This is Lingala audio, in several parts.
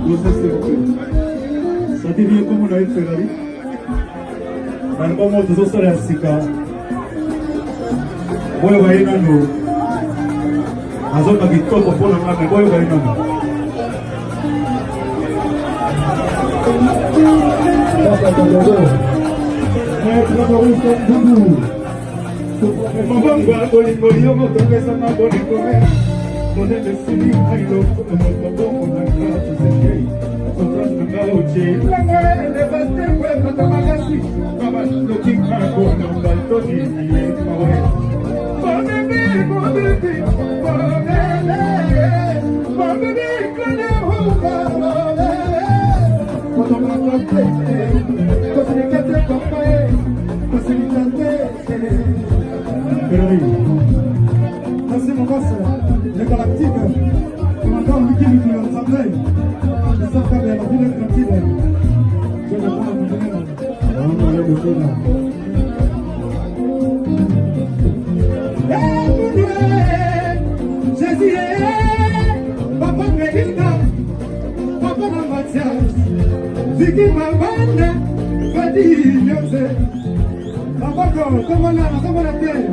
Ça devient comme on a eu Ferrari. Dans le moment où nous sommes à Sika, moi, je vais y aller. Je vais y aller. Merci mon boss, les galactiques, commandant Mickey Mickey, on s'appelle. Je sais pas bien, la ville est tranquille. Je ne pas vous donner Jésus est Papa Medina, Papa Mathias, Vicky Mavanda, Fadi Yose. Papa, comment la terre?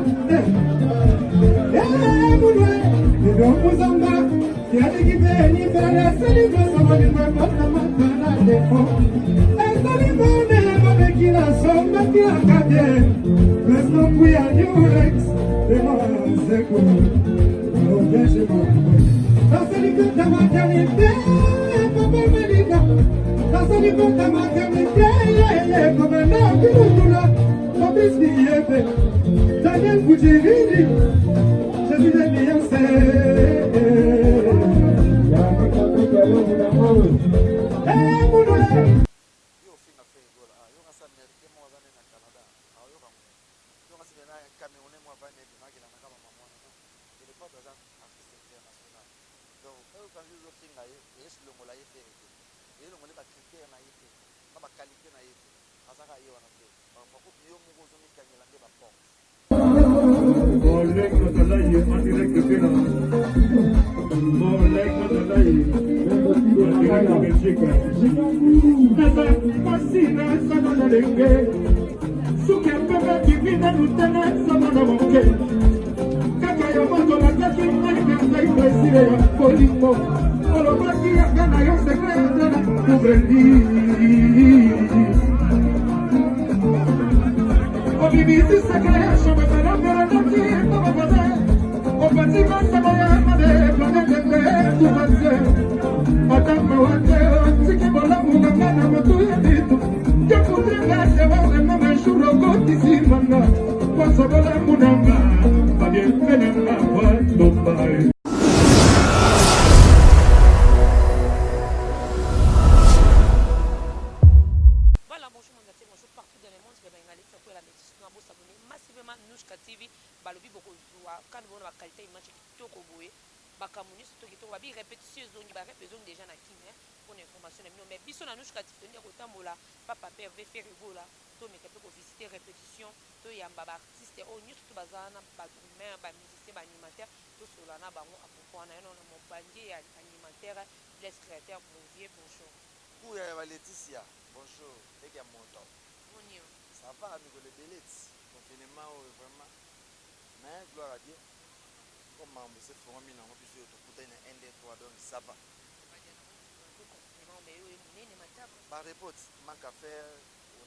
Daniel Boudjiri, je suis le Beyoncé. Par report, manque à faire,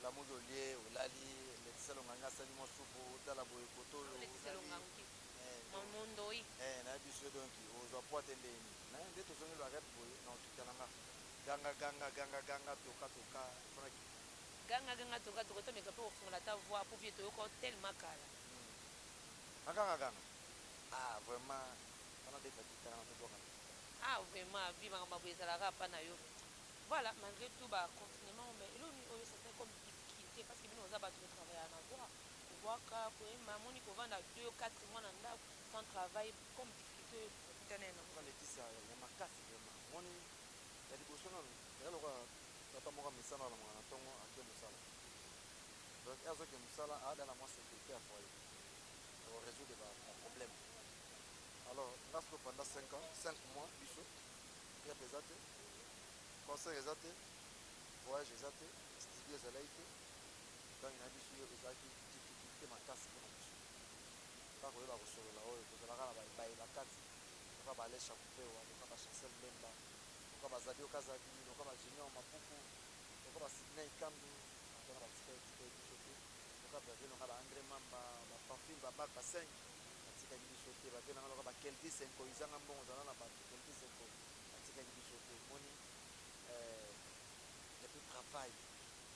la moudolier, au lali, les salonganga, salimo soupo, dans la boycoto, les salongangi, mon mondoi, et la biche donc, aux apports de l'ennemi. Dès que vous avez la réponse, non, tout à l'heure, ganga, toka, ganga, toka, mais quand on la voix pour vite au hôtel Makala. Ah, vraiment, on a des fatigues à la ah, vraiment, vivre en maboué, ça la rapa na yo. Voilà, malgré tout, bah, confinement, mais là, c'est comme difficulté parce que nous avons battu le travail à avoir. Pour voir que maman, il faut vendre 2 ou 4 mois sans travail, comme difficulté. Il y a ma casse, vraiment. Il y a des choses, il y a des choses, donc, il y a des choses dans la sécurité à foyer. On résout des problèmes. Alors, là, pendant 5 ans, 5 mois, il y a des concert ezate, voyage ezate, studio ezalaite. Donc na biso yo ezaki difficulté makasi pour biso. Pas que ba kosolola oyo kozalaka na baye bakati. Oka ba lesha kupewa, oka ba Chancel Mbemba, oka ba Zadio Kazadi, oka ba Junior Mapuku, oka ba Sidney Kambi, oka ba Tika biso te. Oka ba veno oka ba André Mamba, ba Pamphile ba Bac ba 5. Tika biso te, ba veno oka ba Kelvin Senko izanga mbongo zana na ba Kelvin Senko. Tika biso te moni et puis travail.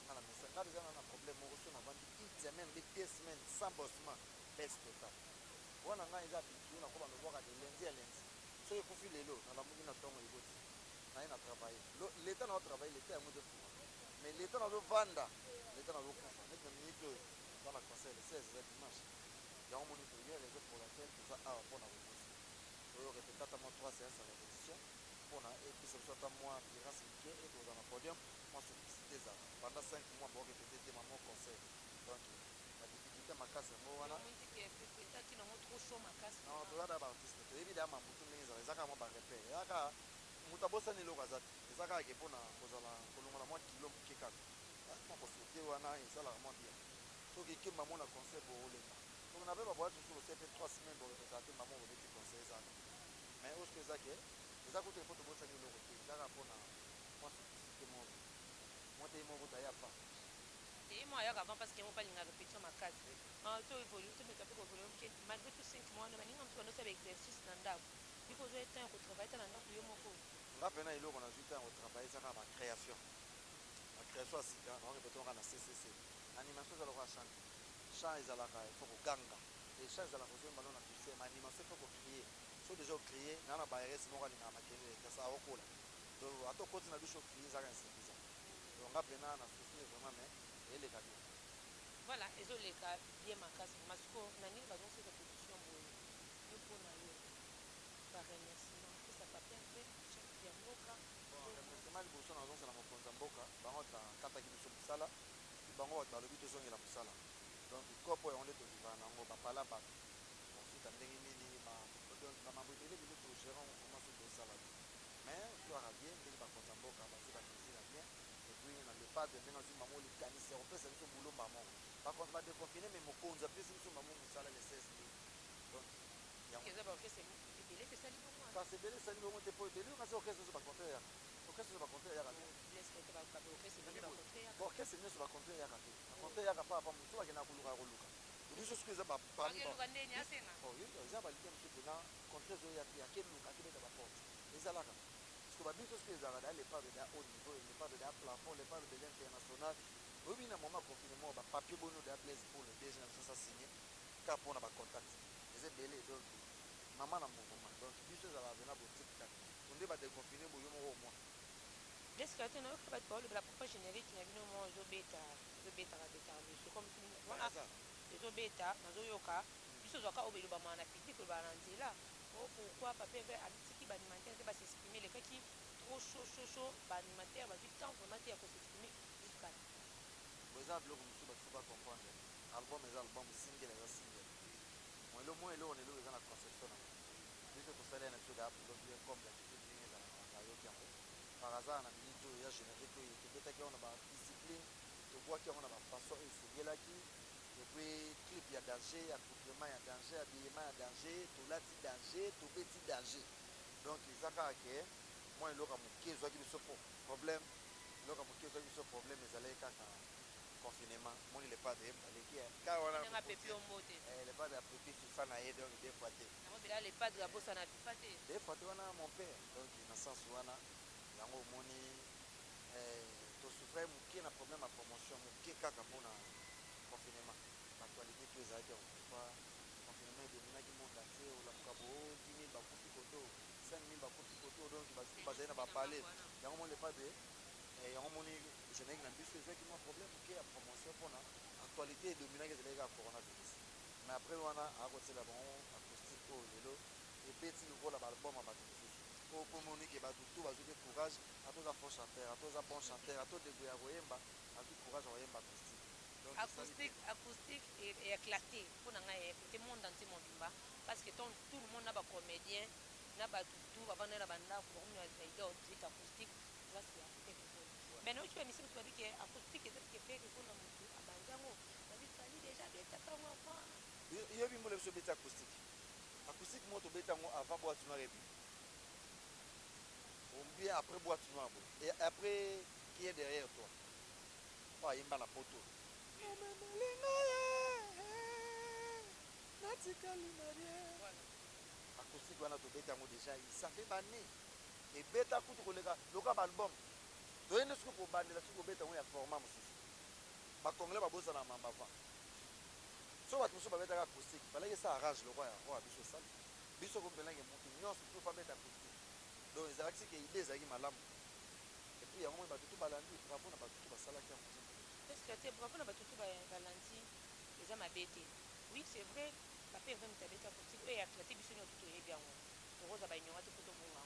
On a la message. Là déjà on a un problème, on reçoit vendu une semaine, 2 semaines sans bossement, baisse totale. On a habitué, on a voir de lundi à lundi. Ce qui profite les lots, on a mis notre temps au niveau. On a travaillé. L'État n'a pas travaillé, l'État a mis de pouvoir. Mais l'État n'a pas vendu. L'État n'a pas pouvoir. Avec le ministre dans la conseil, le 16 dimanche. Il y a un moniteur, il y a raison pour laquelle tout ça a un bon avancement. Je vais répéter à moi 3 séances à répétition. Et puis ce soit à moi, Viras Miké, et dans un podium, moi je suis des arts. Pendant 5 mois, je vais répéter mon conseil. Donc, la difficulté ma casse, moi, voilà. Non, tu vas d'abord artiste. Évidemment, tout le monde est là, repère. Il y a mutabosa ni loka zati. Ezaka ke pona kozala kolongola mwa kilo mukeka. Ma possibilité wana ezala vraiment bien. So ki ke maman na conseil pour oleka. Donc on avait pas boire toujours c'est 3 semaines pour représenter maman au petit conseil ça. Mais au ce que ça que ezaka ko te poto bosa ni loka te. Ezaka pona moi c'est mon moi te mo bota ya pa. Et moi ya avant parce que moi pas linga répétition ma case. Ah tu évolue tu me tapes pour évoluer malgré tout 5 mois on a ninga mtu anosa exercice na ndako. Biko zo etan ko travailler na ndako yo moko. Nga pena ilo on a juste un travail ça la création. La création sika on répéter on a CCC. Animation za lokwa chant. Chant ezalaka il faut ganga. Et chant ezalaka ko mbalo na pise ma animation faut ko crier. So déjà crier na na baeresi moko linga makele ça okola. Donc ato continue na biso crier ça insuffisant. Donc nga pena na souci vraiment mais et les cadeaux. Voilà, et zo les cas bien ma casse masco nani bazon cette position boye. Yo pona yo. Par remerciement que ça pas bien fait chef ya mboka. Bon, remerciement liboso na zonza na mokonza mboka bango ta kata ki biso musala bango ba lobi to zongi la musala. Donc kopo on est to vivant nango ba pala ba. Ensuite ndenge nini ba donc ba mabotele bi to gérant on commence to sala. Mais tu as bien ndenge ba konza mboka ba se ba plaisir bien. Et puis na le pas de ndenge zo maman le canisse on peut ça biso boulot maman. Par contre ba déconfiner mais mokonza plus biso maman musala les 16 000. Donc Qu'est-ce que c'est belé c'est ça libo moi. Ça c'est belé ça libo moi te pour te lui parce que orchestre ça va compter ya. Orchestre ça va compter ya. Laisse que ba ka orchestre ça va compter ya. Orchestre ça va compter ya ka. Compter ya ka pa pa mtu akina kuluka kuluka. Biso ce que ça va parler. Kuluka ndeni asena. Oh oui, ça va lier monsieur na compter zo ya ke luka ke beta ba porte. Ezalaka. Parce que ba biso ce que ezalaka les pas de haut niveau, les pas de plafond, les pas de l'international. Oui, na moment confinement ba papier bono de place pour le DG ça signé. Ka pona ba contact. Les belé donc maman na mouvement donc biso za va venir pour type 4 on va déconfiner boyo mo moi laisse que tu n'as pas de parole de la propre générique na bino mo zo beta c'est comme voilà zo beta na zo yoka biso zo ka obelo ba mana piti ko ba nzela oh pourquoi papa veut habiter ba alimentaire c'est pas s'exprimer les cas qui trop chaud ba alimentaire ba du temps vraiment ya ko s'exprimer jusqu'à par exemple comme tu vas comprendre album et album single et single moi le moins on est là dans la conception biso ko sala na tuda pour bien comme la petite ligne dans la yoka par hasard na minute ya générique to beta ki on a ba discipline to bois ki on a ba façon et c'est là qui et puis clip ya danger accoutrement ya danger habillement ya danger to lati danger to petit danger donc les aka que moi le ka mokezo ki biso problème le ka mokezo ki biso problème ezalai kaka confinement moi il est pas de l'équipe car on a un peu au mot les pas de petit FIFA na yé donc des fois là les pas de la bossa na FIFA des fois on a mon père donc dans sens wana yango moni to souffrir muke na problème à promotion muke kaka pona confinement l'actualité tout ça qui on pas confinement de mina qui monte entier ou la kabo 10 000 ba kufi koto 5 000 ba kufi koto donc ba na ba parler yango mon les pas de et on moni je n'ai pas biso qui mon problème qui a promotion pour la actualité dominant que c'est le coronavirus mais après on a à côté là bon acoustique au vélo et petit nouveau la album à battre pour moni que ba tout va jouer courage à tous les forts chanteurs à tous les bons chanteurs à tous les goya royemba à tout courage royemba acoustique et éclaté pour na tout le monde dans ce monde là parce que tout le monde n'a pas comédien n'a pas tout va vendre la bande pour une idée acoustique là c'est Mais non, tu as mis ça, tu as dit que acoustique est ce qui fait que pour la moto, à Banzango, on a dit que déjà, mais t'as pas moi. Il y a eu une bête acoustique. Acoustique, moi, tu bête avant boîte noire et puis. Ou bien après boîte noire. Et après, qui est derrière toi? Pas il m'a la poteau. Acoustique, on a tout bête déjà. Ça fait banner. Et bête à coup de collègue, le cas album. Donc, il y a ce pour banner, ce pour bête à format. Ma congolais va bosser dans ma bava. So what muso babeta acoustique fallait que ça arrange le roi biso ça biso ko belange mutu nyonso to fa beta acoustique donc les axes que idée za ki malamu et puis yango ba tutu balandi bravo na ba tutu basala ki amuzo parce que tu bravo na ba tutu balandi les ama bete oui c'est vrai papa vraiment ta beta acoustique et aclaté biso no tutu et bien on roza ba ignorant tout to monga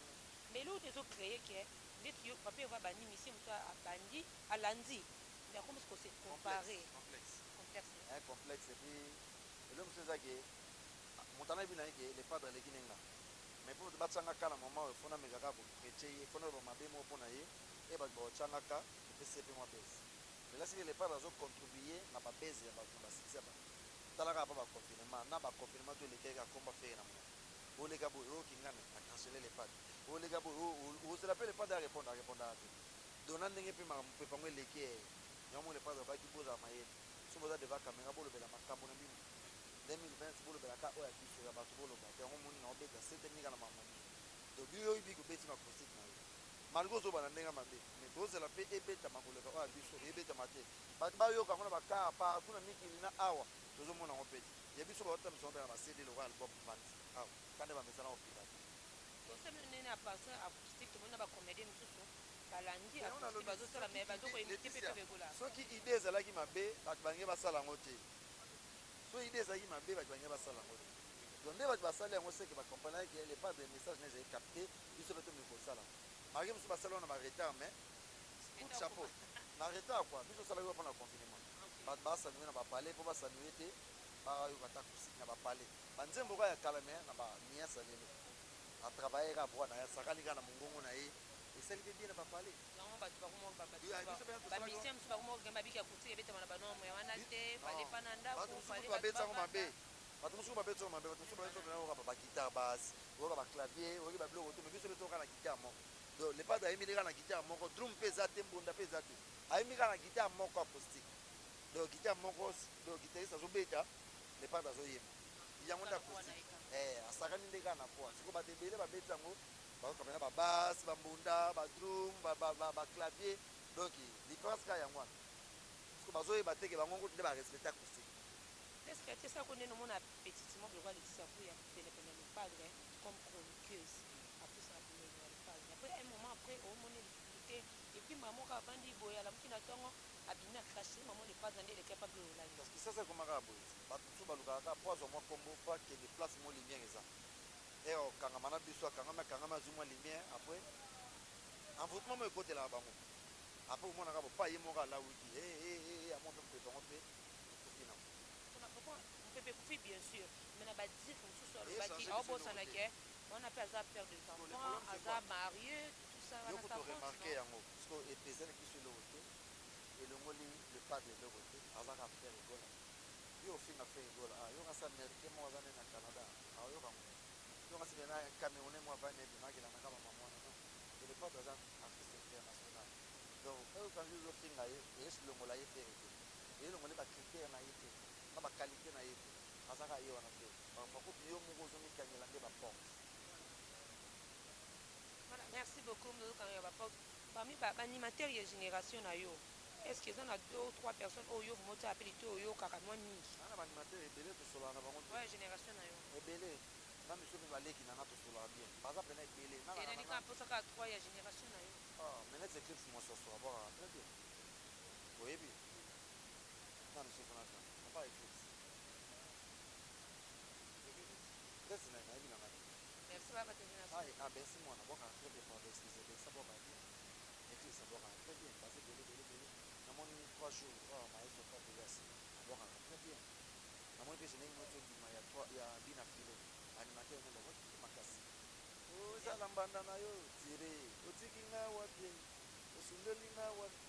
mais l'autre des autres créé que dit yo papa va bandi misi muso a bandi a landi mais comment est-ce que c'est comparé complexe et puis l'homme c'est ça que montana bina que les padres les guinéens mais pour batsanga kala moment il faut na mega pour prêcher il faut na ba mabemo pour na ye et ba tsanga ka et c'est moi base mais là c'est les padres ont contribué na ba base ya ba six ba talaka ba confinement na ba confinement to les gars combat faire na mo les gars bo kingana a canceller les padres les gars bo se rappelle les padres répondre à donnant ndenge pe ma pe pangwe leki nyamo les padres ba ki posa maye soboza deva caméra bolo bela makambo na bino 2020 bolo bela ka oya kiso ya bato bolo ba yango moni na obeta sete nika na mamoni donc biyo ibi ko beti makosi na yo malgo zo bana ndenga mabe mais boze la pe ebeta makoleka oya biso ebeta mate bato ba yo kangona baka pa kuna mikili na awa tozo mona obeta ya biso ba otam so bela ba CD le album band awa kande ba mesana opita to se nene a passer acoustique to mona ba comédien mususu balandi acoustique bazo sala mais bazo ko imiter pe pe begola soki idée ezalaki mabe bato bange basala yango te so idée ezalaki mabe bato bange basala yango te donc nde bato basala yango seke bacompanaki les pas de message na ezali capté biso bato mi kosala malgré mosusu basala wana baretard mais coup de chapeau na retard quoi biso osalaki wa mpona confinement bato basanue na bapale mpo basanue te bayoka ta kusiki na bapale banzembo ka ya kala me na baniasa lelo atravaille ka bwana ya sakali ka na mongongo na ye esali mpe bien na bapale bamisien mosusu bakomoko babiki akuti ebetama na banomo ya wana te balepa na ndako babetango mabe bato mosuku babetango mabe bato mosuku babetango bakitare base oyoka baclavier oyoki babiloko to me biso betoka na gitare moko donc lepade ayembi kaka na gitare moko drum mpe eza te mbunda mpe eza te ayembi kaka na gitare moko acoustique donc gitare moko donc guitariste azobeta lepade azoyemba yango nde acoustique asakani nde kaka na poa siko bato ebele babeti yango bakokamena babase bambunda badrum baclavier donc différence kaka yango wana parceke bazoyeba teke bango nde barespecte acoustique est-ce que ça qu'on est dans mon appétit moi je vois les ça pour y a le padre comme chroniqueuse après ça le padre après un moment après au moment difficulté et puis maman quand bandi boya la mukina tongo abina cracher maman le padre est capable de la parce que ça c'est comment boy bato so balukaka poizo moi combo pas que des places mo lumière eza et au kangamana biso kangama zuma lumière après envoûtement mo côté là bango après au mona ka pas yemoka la wiki à mon peu bango pe bien sûr mais na badire mosusu alobaki aobosana ke wana mpe aza père de enfant aza marié tout ça wana sa remarqué yango parce que epesani biso eloko te elongoli le padre eloko te azaka frère egola yo ofinga frère egola yo ngasi américain moko aza nde na canada ayoka ngo yo ngasi pena camerounais moko avani ebimakelanaka bamamwana non e le padre aza artiste international donc oyo kangi ozofinga ye eyesilongola ye frère te eyelongoli bacritère na ye te na baqualité na ye te azaka ye wana te bakopi yo moko ozomikangela nde baporte. Voilà, merci beaucoup mozokanga ya baporte parmi baanimateur ya génération na yo est ce que eza na 2 ou 3 personnes oyo moto apeli te oyokaka mwa mingi ana baanimateur ebele tosolaka na bango oyo génération na yo ebele na miso mpe baleki nana tosolaka bien baza pena ebele enanika mposaka 3 ya génération na yo menet eclipse mososo abwaka très bien oyebi na miso konata apa eclipse merci na nayebi na ngai merci baba ta génération merci mwana bwaka très bien pour excuse besa bwaka bien eclipse bwaka très bien base belebelebele namoni 3 jours maestro pas degas bwaka très bien namoni mpe jenengi moto ndima ya bina file animateur nde lokoki makasi ozala mbanda na yo tire otiki nga wapi osundeli nga wapi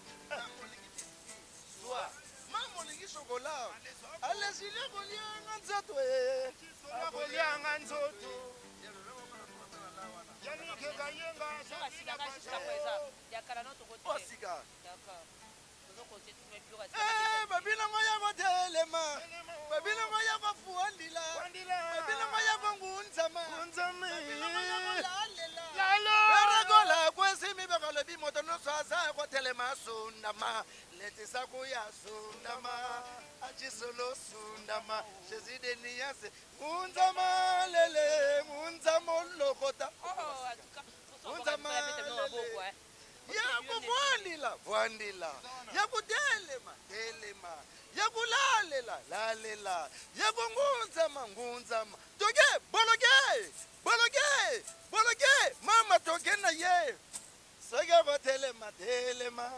chocolat. Allez, il est relié à Nzoto. Relié à Nzoto. Yannick Gayenga. Osika. Babina moya ko telema. Babina moya ko fuandila. Babina moya ko ngunzama. Lalo. Regola kwesi mi bakalo bi moto no sasa ko telema sundama. Leti sakuya sundama. Achi solo sundama. Jésus de niase. Ngunzama lele. Ngunzama lokota. Ngunzama lele. Yakuvuandila vuandila yakutelema telema yakulalela lalela yakungunzama ngunzama toke bologe mama toke na ye sega votelema telema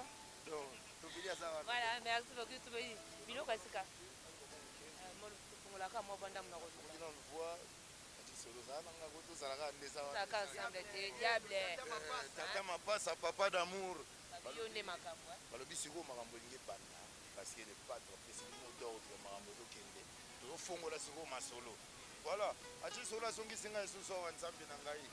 donc tubilia sawa. Voilà, merci beaucoup tubi bilo kasika molaka mo banda mna ko on le voit tata mapasa papa d'amour balobi siko makambo elingi banda parce que le padre apesi bino d'ordre makambo ezokende tozofongola siko masolo voilà ati solo azongisi ngai lisusu awa nzambe na ngai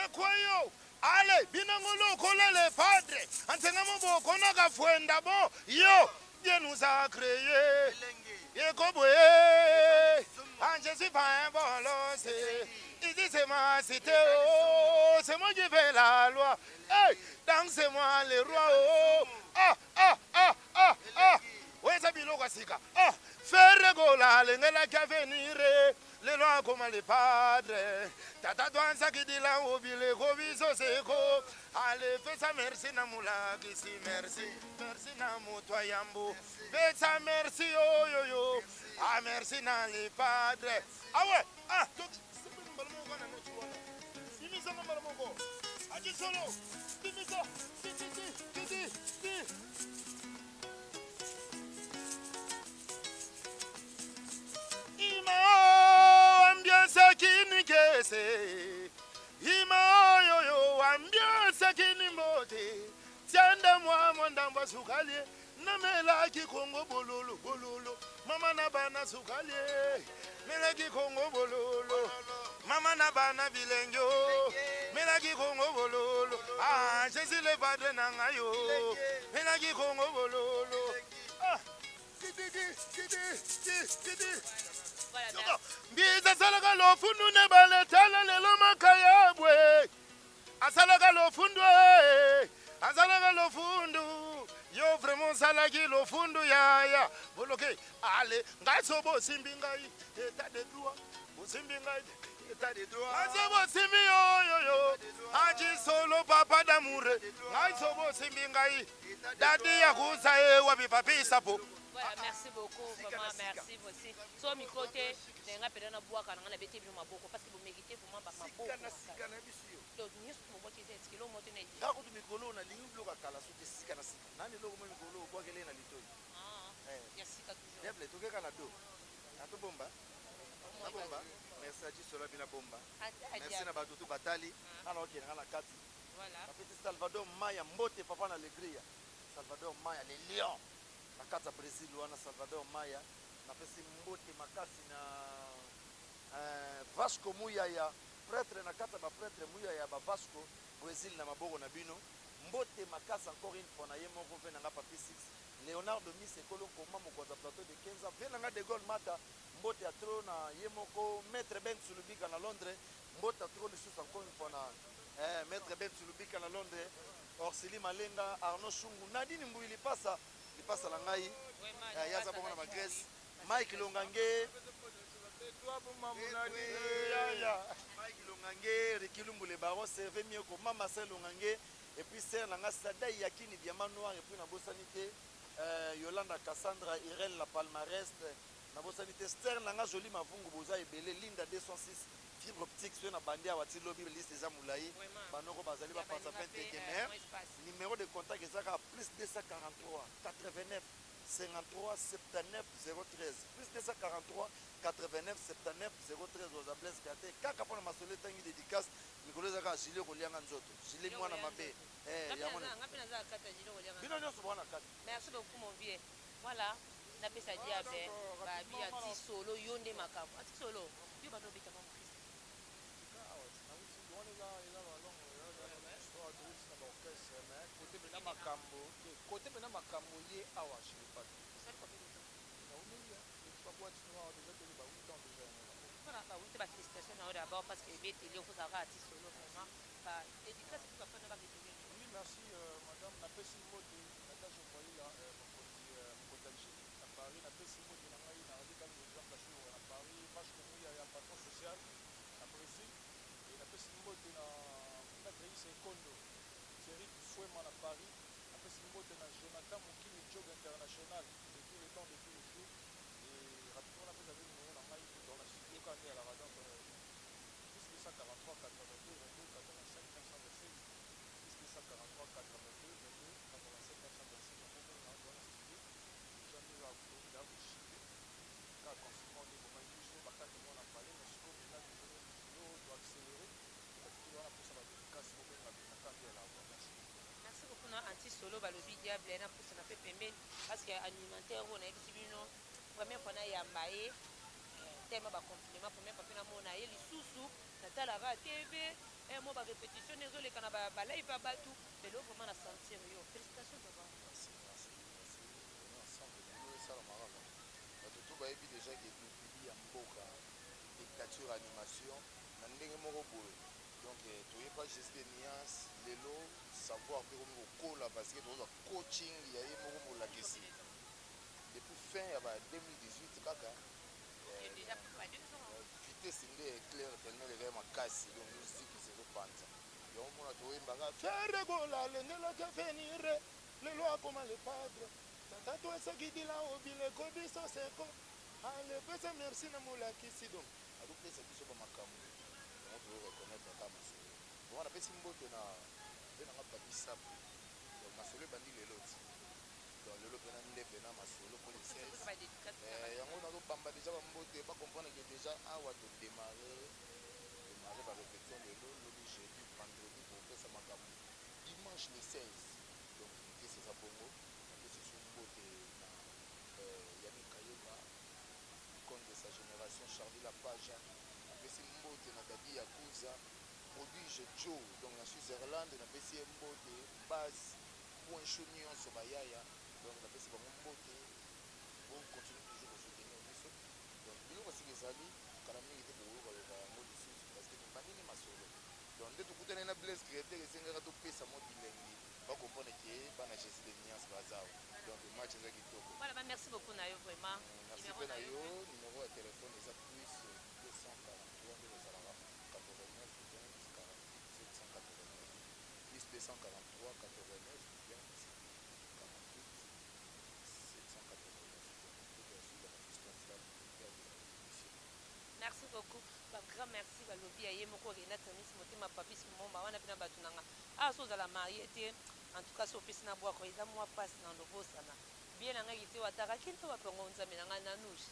ekwayo ale binango lokola le padre antsenga moboko nakafwenda bo yo Dieu nous a créé Ekoboye je suis pas un bolosse. Il dit c'est ma cité, oh, c'est moi qui fais la loi. Hey, dansez-moi les rois, oh. Ouais, ça bilo kasika. Ah, faire regola, l'engela qui a venir, les lois comme les padres. Tata douanza qui dit là, au bile, gobiso seko. Allez, fais ça, merci na moula, ici, merci. Merci na moutoua yambo. Fais ça, merci, oh, yo, yo. Ah, merci na les padres. Ah ouais, ah, donc, c'est pas une balle mon gars, non, tu vois. Dis-moi ça, mon balle mon gars. Ah, dis solo. Dis-moi ça. Dis. Ima, ambiance kini kese. Ima, yo, ambiance kini mote. Tienda moi, mon damba soukalie. Namela ki Congo bololo. Mama na bana soukalie. Melaki Congo bololo. Mama na bana bilengyo. Melaki Congo bololo. Ah, Jésus le padre nangayo. Melaki Congo bololo. Ah, kidi. Biza salaka lo fundu ne baletala lelo makayabwe. Asalaka lo fundu Asalaka lo fundu. Yo vraiment salaki lo fundu ya. Boloke ale ngai sobo simbi ngai état de droit. Bo simbi ngai état de droit. Asobo simbi yo. Aji solo papa d'amour. Ngai sobo simbi ngai. Dadi ya kusa wa papi sapo. Voilà, merci beaucoup, vraiment merci aussi. Sur mon côté, j'ai un peu de bois quand on a bêté bien ma beaucoup parce que vous méritez pour moi ma beaucoup. Donc ni ce moment qui est kilo monter na. Ka ko mikolo na lingi bloka kala so sika na sika. Nani loko mo mikolo kwa kele na litoi. Ya sika toujours. Deble to ke kana do. Ato bomba. Merci à Dieu bina bomba. Merci na batutu batali. Ana okena kana kati. Voilà. Petit Salvador Maya mbote papa na alegria. Salvador Maya les lions. Nakata Brésil wana Salvador Maya na pesi mbote makasi na Vasco Muyaya prêtre na kata ba prêtre Muyaya ba Vasco Brésil na maboko na bino mbote makasi encore une fois na ye moko ve na papi 6 Leonardo Mise Kolo koma mokonza plateau de 15 ans ve na de Gaulle mata mbote ya tro na ye moko maître Ben Sulubika na Londres mbote tro lisusu encore une fois na maître Ben Sulubika na Londres Orsili Malenga Arnaud Shungu Nadine Mbouili pasa la ngai yaza bongo na ma Grèce Mike Longange Mike Longange Rikilumbu le baron servait mieux que Mama Sel Longange et puis c'est la Sadai Yakini Diamant Noir et puis na bosanité Yolanda Cassandra Irène La Palmarès na bosanité Stern na joli mavungu boza ebele Linda 206 fibre optique sur na bandia wati lobby liste des amoulaï banoko bazali ba pasa pentekemer numéro de contact ezaka plus 243 89 53 79 013 plus 243 89 79 013 aux Blaise Kate kaka pona masole tangi dédicace nikolo ezaka gilet kolianga nzoto gilet mwana mabe ya mona ngapena za kata gilet kolianga bino nyoso bwana kata. Merci beaucoup mon vieux. Voilà napesa diable babi anti solo yo nde makambo anti solo yo bando obeta mwa mokristo côté pena makambo ye awa chez pas osali combien de temps pas boîte noire déjà que ba 8 ans déjà voilà ba wite ba félicitation na yo d'abord parce que ebeteli okozalaka ati solo vraiment ba dédicace epi bapana babeteli oui merci madame napesi mbote natasha moyila mokonzi algérie na paris napesi mbote na ngai na radikal exemple jour na paris vache komuya ya patron social na brésil et napesi mbote na maître Issa Kondo Thierry Fouema na Paris napesi mbote na Jonathan Mokili Jog international de tous les temps de tous les jours et rapidement napesa ve numéro na ngai dans la studio quand à la radon plus 243 82 22 85 926 plus 243 82 22 87 926 dans la studio déjà nous avons là vous chier car conséquent de moment biso bakati mona parler mais ce qu'on a nous doit accélérer parce que on a pour ça va dédicace au bien la carte de la voix merci beaucoup na anti solo balobi diable na mposa na pe pembeni parce que alimentaire oyo nayebisi bino première fois nayamba ye tellement baconfinement première fois mpe namona ye lisusu natalaka tv mo barépétition ezoleka na balai pa bato lelo vraiment na sentir yo félicitation d'abord bato to bayebi déjà ke topili ya mboka dictature animation na ndenge moko boye donc toyeba geste de nuance lelo savoir mpe komi kokola parce que tozwa coaching ya ye moko molakisi depuis fin ya ba 2018 kaka vitesse nde éclair tellement eleka makasi donc musique ezopanza yango mona toyembaka feregola lendelaka venire lelo akoma le padre tata to esakidila obileko biso seko alepesa merci na molakisi donc azopesa biso bamakambo yango tozoreconnaitre ata masolo bongo napesi mbote na mpe nanga papi sapo donc masolo ebandi lelo ti donc lelo mpena nde mpena masolo po le 16 yango nazopamba déjà bambote bacomprendre ke déjà awa todémarre barépétition lelo lobi jeudi vendredi topesa makambo dimanche le 16 donc vitese eza bongo napesi so mbote na yani kayema compte de sa génération charlie lapage napesi mbote na dadi yakuza prodige joe donc na Switzerland napesi ye mbote base point chaud nyonso bayaya donc napesi bango mbote ocontinue toujours kosoutenir biso donc biloko sika ezali kala mingi te bokoyoka yango lisusu parce que tobandini masolo donc nde tokutani na blaise créateur esengaka topesa mo bilengi bakomprendre ke bana jésus de niance bazawa donc match eza kitoko voilà ba merci beaucoup na yo vraiment merci mpe na yo numéro ya telefone eza plus 243 nde ezalaka 89 20 789 plus 243 89 20 merci beaucoup grand merci balobi ya ye moko renate misi motema papisi momba wana mpena bato nanga so ozala marie te en tout cas so opesi na bwako eza mwa mpasi na lobosana bien na ngai te wataka kinte wapengo nzambe na ngai nanouche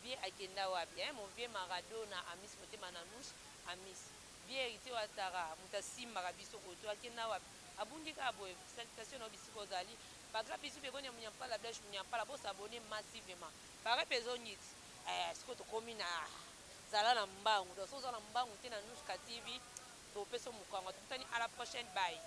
bien akenda wapi mon vie maradona amis motema nanouche amis bien te wataka moto asimbaka biso koto akenda wapi abundi kaka boye salutation na bisika ozali bagra biso pekoni ya munyampala blache munyampala bosabone massivement barepe ezonyiti sikoyo tokomi na zala na mbangu donc so oza na mbangu te na nushka tv topesa mokango tukutani à la prochaine bye